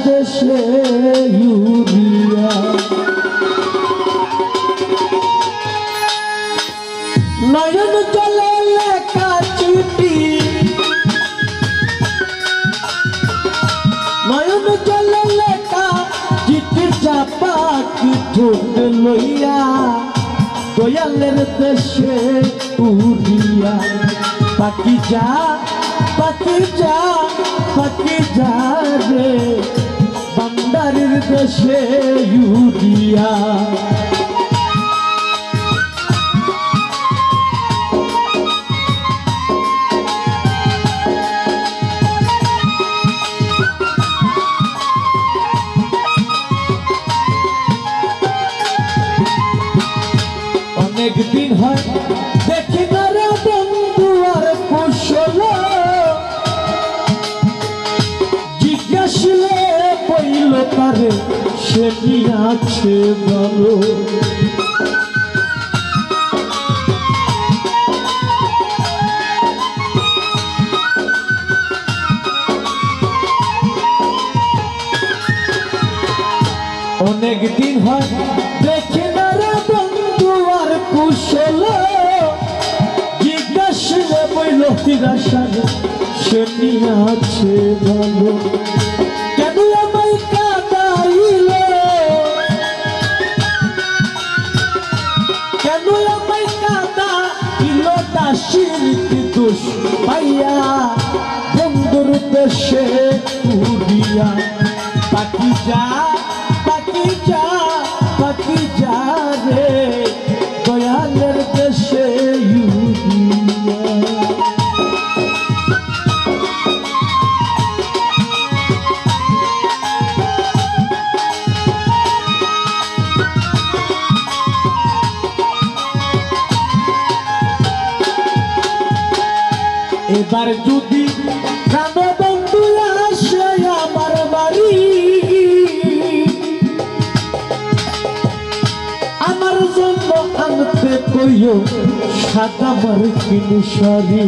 দেশে ইউরিয়া নয়ন জলে লেখা চিঠি নয়ন জলে লেখা চিঠি চাপা কি ঠোঁট লইয়া দয়ালের দেশে উড়িয়া পাখি যা পাখি যা পাখি যা রে বান্দারের দেশে ইউরিয়া অনেক দিন হয় দেখি না রে বন্ধু আর কুশল জিজ্ঞাসলে বইল তারে সে কি আছে বলো অনেক দিন হয় দেখি না রে বন্ধু আর কুশল জিজ্ঞাসলে বইল হিরাসারে সে কি আছে বলো কেন আমায় কাঁদাইল কেন আমায় কাঁদাইল দাসীর কি দোষ পাইয়া বন্ধুর দেশে উড়িয়া পাখি যা পাখি যা পাখি যা রে দয়ালের দেশে ইউরিয়া এবার যদি প্রাণ বন্ধু আসে আমার বাড়ি আমার জন্য আনতে কইও সাদা মার্কিন শাড়ি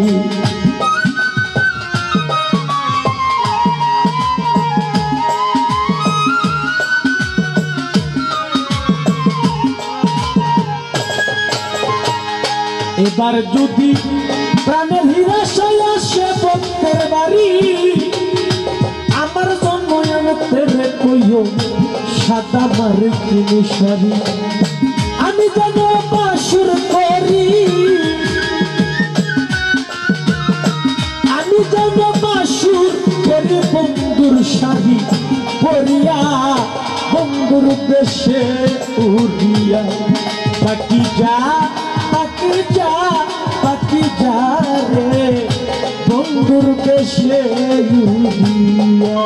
এবার যদি প্রাণের হিরাশায় আসে ভক্তের বাড়ি আমার জন্য আনতে কইও সাদা মার্কিন শাড়ি আমি যেন বাসুর করি আমি যেন বাসুর করি বন্ধুর শাড়ি পরিয়া বন্ধুর দেশে উড়িয়া পাখি যা পাখি যা পাখি যা রে বন্ধুর দেশে ইউরিয়া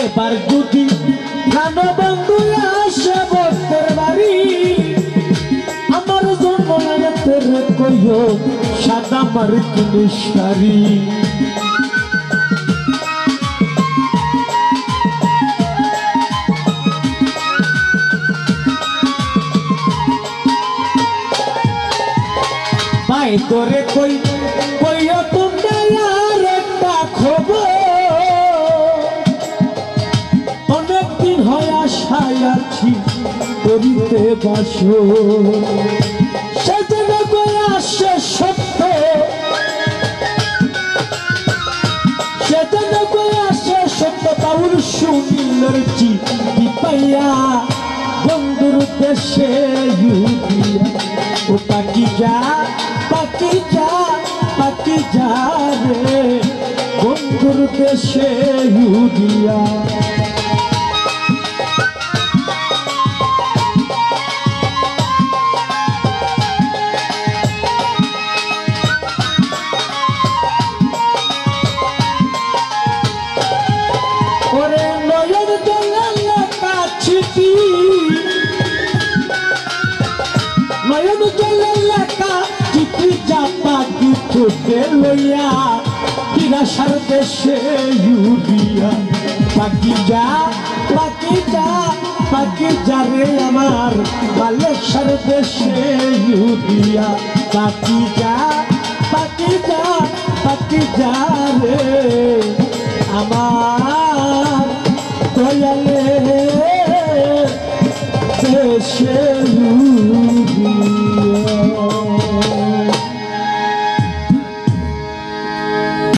এবার যদি প্রাণ বন্ধু আসে ভক্তের বাড়ি আমার জন্য আনতে কইও সাদা মার্কিন শাড়ি ভাই তোরে কইও তোমরা আর একটা খবর আশায় আছি করিতে বাসো সেদিন আসে সত্য সেদিন আসে সত্য বাউল সুনীলের চিঠি পাইয়া বন্ধুর দেশে ইউরিয়া ও পাখি যা পাখি যা পাখি রে বন্ধুর দেশে ইউরিয়া ওরে নয়ন জলে লেখা চিঠি নয়ন জলে লেখা চিঠি যাতা কিছুতে লইয়া কিরাসার দেশে ইউরিয়া বাকি যা রে আমার মালেকসার দেশে ইউরিয়া বাকি যা